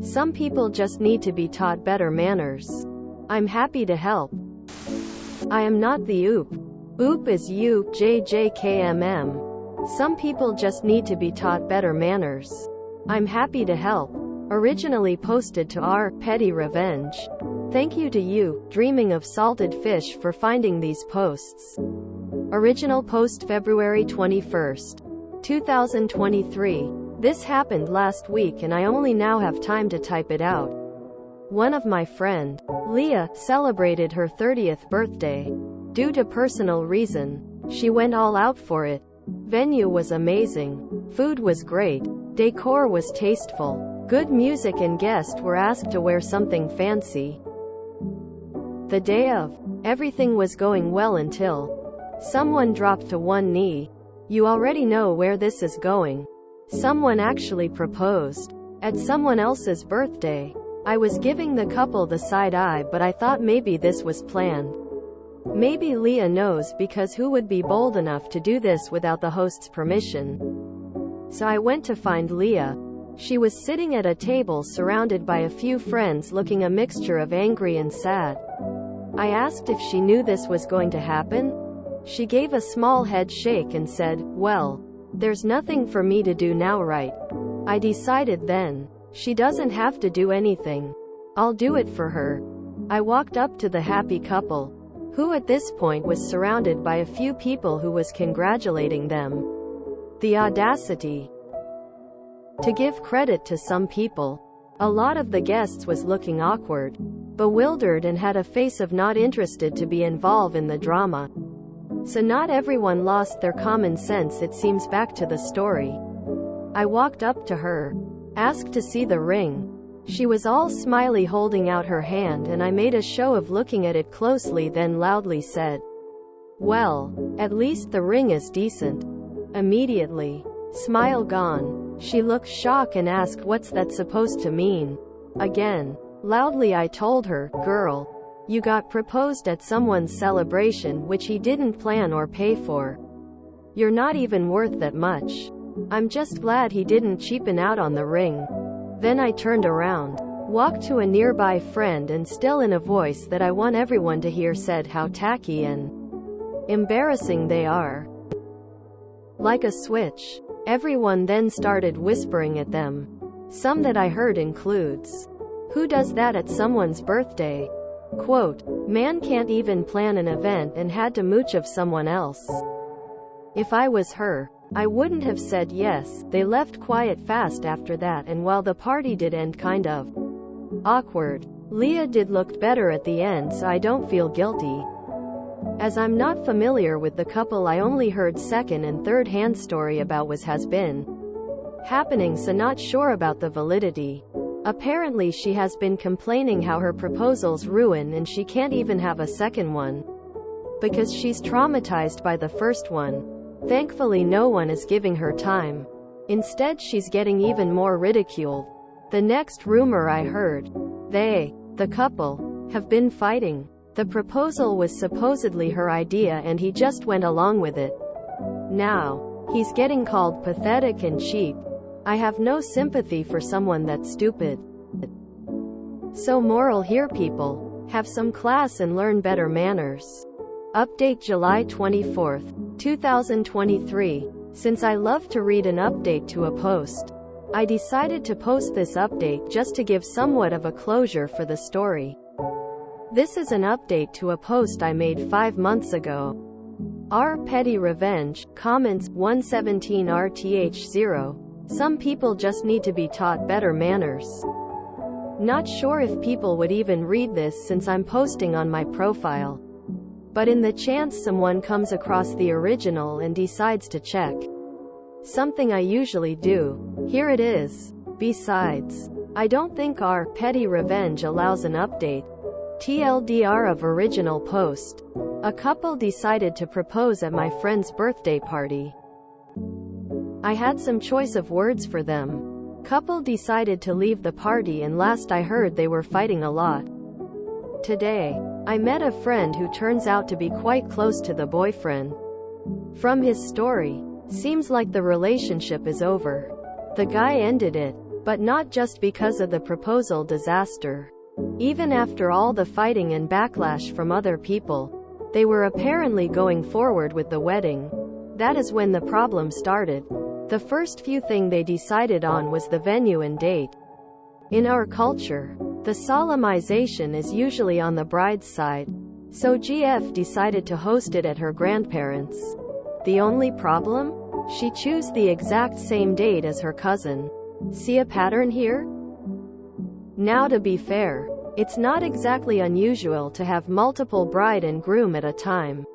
Some people just need to be taught better manners. I'm happy to help. I am not the oop. Oop is you, JJKMM. Some people just need to be taught better manners. I'm happy to help. Originally posted to R. Petty Revenge. Thank you to you, Dreaming of Salted Fish, for finding these posts. Original post February 21st, 2023. This happened last week and I only now have time to type it out. One of my friend, Leah, celebrated her 30th birthday. Due to personal reason, she went all out for it. Venue was amazing. Food was great. Decor was tasteful. Good music and guests were asked to wear something fancy. The day of, everything was going well until someone dropped to one knee. You already know where this is going. Someone actually proposed at someone else's birthday. I was giving the couple the side eye, but I thought maybe this was planned. Maybe Leah knows, because who would be bold enough to do this without the host's permission? So I went to find Leah. She was sitting at a table surrounded by a few friends looking a mixture of angry and sad. I asked if she knew this was going to happen. She gave a small head shake and said, "Well, there's nothing for me to do now, right?" I decided then, she doesn't have to do anything. I'll do it for her. I walked up to the happy couple, who at this point was surrounded by a few people who was congratulating them. The audacity to give credit to some people. A lot of the guests was looking awkward, bewildered, and had a face of not interested to be involved in the drama. So not everyone lost their common sense, it seems. Back to the story. I walked up to her, asked to see the ring. She was all smiley holding out her hand, and I made a show of looking at it closely, then loudly said, "Well, at least the ring is decent." Immediately, smile gone, she looked shocked and asked, "What's that supposed to mean?" Again, loudly I told her, "Girl, you got proposed at someone's celebration which he didn't plan or pay for. You're not even worth that much. I'm just glad he didn't cheapen out on the ring." Then I turned around, walked to a nearby friend, and still in a voice that I want everyone to hear said how tacky and embarrassing they are. Like a switch, everyone then started whispering at them. Some that I heard includes, "Who does that at someone's birthday?" Quote, "Man can't even plan an event and had to mooch of someone else. If I was her, I wouldn't have said yes." They left quiet fast after that, and while the party did end kind of awkward, Leah did look better at the end, so I don't feel guilty. As I'm not familiar with the couple, I only heard second and third hand story about what has been happening, so not sure about the validity. Apparently she has been complaining how her proposal's ruined and she can't even have a second one because she's traumatized by the first one. Thankfully no one is giving her time. Instead she's getting even more ridiculed. The next rumor I heard, the couple, have been fighting. The proposal was supposedly her idea and he just went along with it. Now, he's getting called pathetic and cheap. I have no sympathy for someone that's stupid. So moral here, people, have some class and learn better manners. Update July 24th, 2023. Since I love to read an update to a post, I decided to post this update just to give somewhat of a closure for the story. This is an update to a post I made 5 months ago. R. Petty Revenge, comments, 117 RTH0. Some people just need to be taught better manners. Not sure if people would even read this since I'm posting on my profile. But in the chance someone comes across the original and decides to check, something I usually do, here it is. Besides, I don't think R. Petty Revenge allows an update. TLDR of original post. A couple decided to propose at my friend's birthday party. I had some choice of words for them. Couple decided to leave the party, and last I heard they were fighting a lot. Today, I met a friend who turns out to be quite close to the boyfriend. From his story, seems like the relationship is over. The guy ended it. But not just because of the proposal disaster. Even after all the fighting and backlash from other people, they were apparently going forward with the wedding. That is when the problem started. The first few thing they decided on was the venue and date. In our culture, the solemnization is usually on the bride's side, so GF decided to host it at her grandparents'. The only problem? She chose the exact same date as her cousin. See a pattern here? Now, to be fair, it's not exactly unusual to have multiple bride and groom at a time,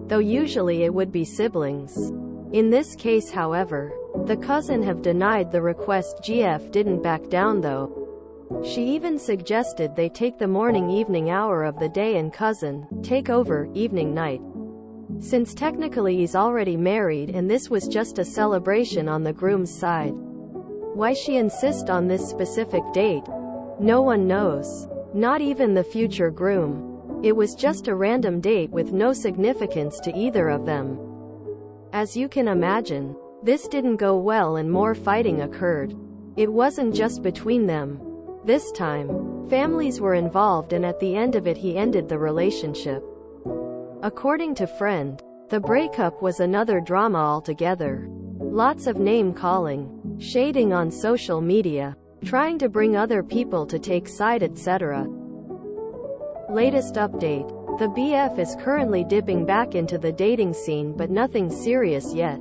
though usually it would be siblings. In this case, however, the cousin have denied the request. GF didn't back down though. She even suggested they take the morning-evening hour of the day and cousin take over evening-night, since technically he's already married and this was just a celebration on the groom's side. Why she insists on this specific date? No one knows. Not even the future groom. It was just a random date with no significance to either of them. As you can imagine, this didn't go well and more fighting occurred. It wasn't just between them. This time, families were involved, and at the end of it he ended the relationship. According to friend, the breakup was another drama altogether. Lots of name-calling, shading on social media, trying to bring other people to take side, etc. Latest update. The BF is currently dipping back into the dating scene, but nothing serious yet.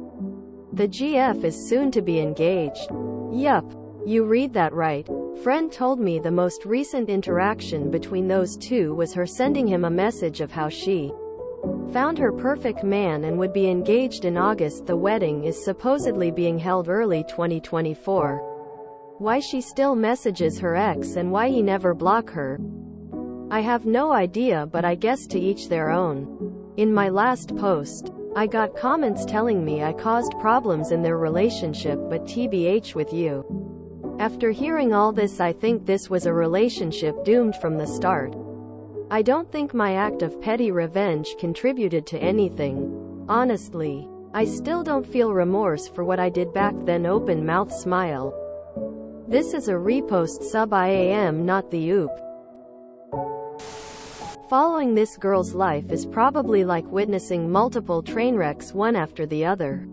The GF is soon to be engaged. Yup, you read that right. Friend told me the most recent interaction between those two was her sending him a message of how she found her perfect man and would be engaged in August. The wedding is supposedly being held early 2024. Why she still messages her ex and why he never block her, I have no idea, but I guess to each their own. In my last post, I got comments telling me I caused problems in their relationship, but TBH with you. After hearing all this, I think this was a relationship doomed from the start. I don't think my act of petty revenge contributed to anything. Honestly, I still don't feel remorse for what I did back then. Open mouth smile. This is a repost sub IAM, not the oop. Following this girl's life is probably like witnessing multiple train wrecks one after the other.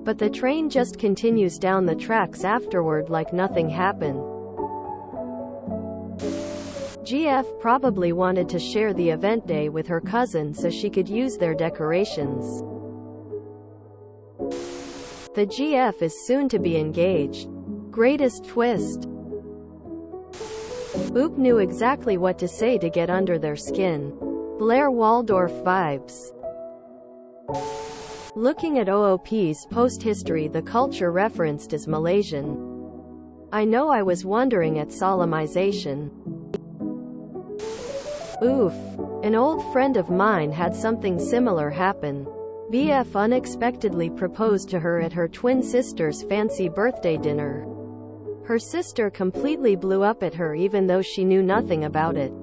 But the train just continues down the tracks afterward like nothing happened. GF probably wanted to share the event day with her cousin so she could use their decorations. The GF is soon to be engaged. Greatest twist. Oop knew exactly what to say to get under their skin. Blair Waldorf vibes. Looking at OOP's post history, the culture referenced is Malaysian. I know, I was wondering at solemnization. Oof. An old friend of mine had something similar happen. BF unexpectedly proposed to her at her twin sister's fancy birthday dinner. Her sister completely blew up at her even though she knew nothing about it.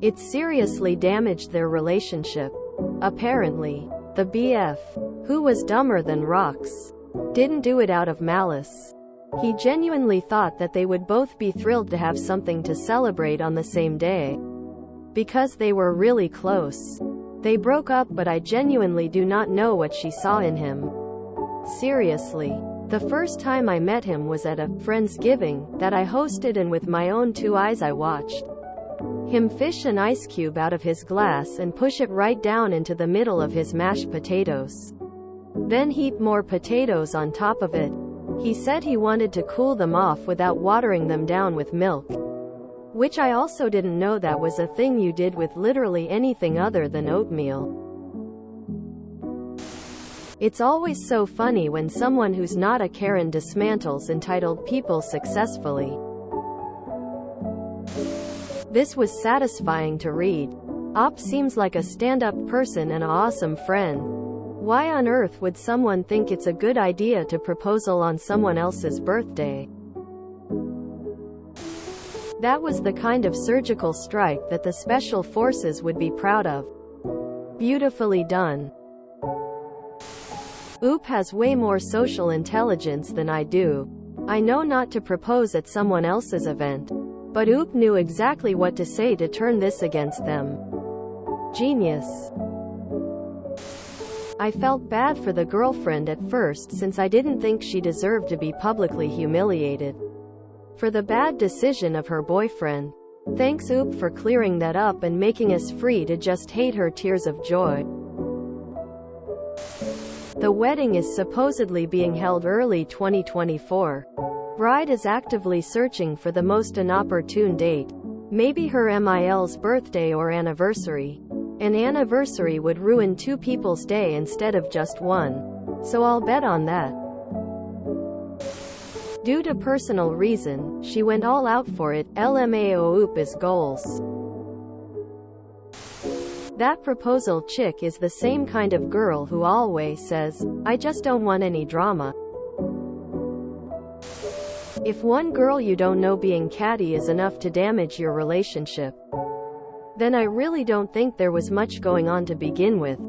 It seriously damaged their relationship. Apparently, the BF, who was dumber than rocks, didn't do it out of malice. He genuinely thought that they would both be thrilled to have something to celebrate on the same day. Because they were really close. They broke up, but I genuinely do not know what she saw in him. Seriously. The first time I met him was at a Friendsgiving that I hosted, and with my own 2 eyes I watched him fish an ice cube out of his glass and push it right down into the middle of his mashed potatoes. Then heap more potatoes on top of it. He said he wanted to cool them off without watering them down with milk. Which I also didn't know that was a thing you did with literally anything other than oatmeal. It's always so funny when someone who's not a Karen dismantles entitled people successfully. This was satisfying to read. Op seems like a stand-up person and an awesome friend. Why on earth would someone think it's a good idea to proposal on someone else's birthday? That was the kind of surgical strike that the special forces would be proud of. Beautifully done. Oop has way more social intelligence than I do. I know not to propose at someone else's event. But Oop knew exactly what to say to turn this against them. Genius. I felt bad for the girlfriend at first since I didn't think she deserved to be publicly humiliated for the bad decision of her boyfriend. Thanks Oop for clearing that up and making us free to just hate her tears of joy. The wedding is supposedly being held early 2024. Bride is actively searching for the most inopportune date. Maybe her MIL's birthday or anniversary. An anniversary would ruin two people's day instead of just one. So I'll bet on that. Due to personal reason, she went all out for it. LMAO Oop is goals. That proposal chick is the same kind of girl who always says, I just don't want any drama. If one girl you don't know being catty is enough to damage your relationship, then I really don't think there was much going on to begin with.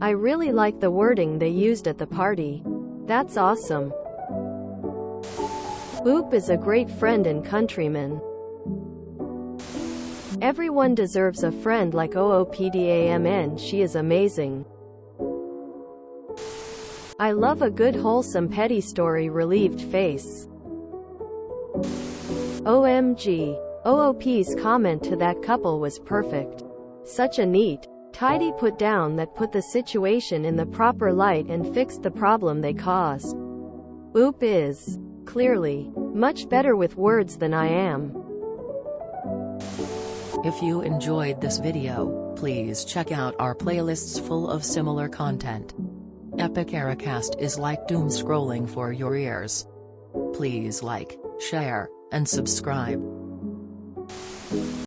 I really like the wording they used at the party. That's awesome. Oop is a great friend and countryman. Everyone deserves a friend like OOPDAMN. She is amazing. I love a good wholesome petty story. Relieved face. OMG. OOP's comment to that couple was perfect. Such a neat, tidy put down that put the situation in the proper light and fixed the problem they caused. Oop is, clearly, much better with words than I am. If you enjoyed this video, please check out our playlists full of similar content. Epic Ericast is like doom scrolling for your ears. Please like, share, and subscribe.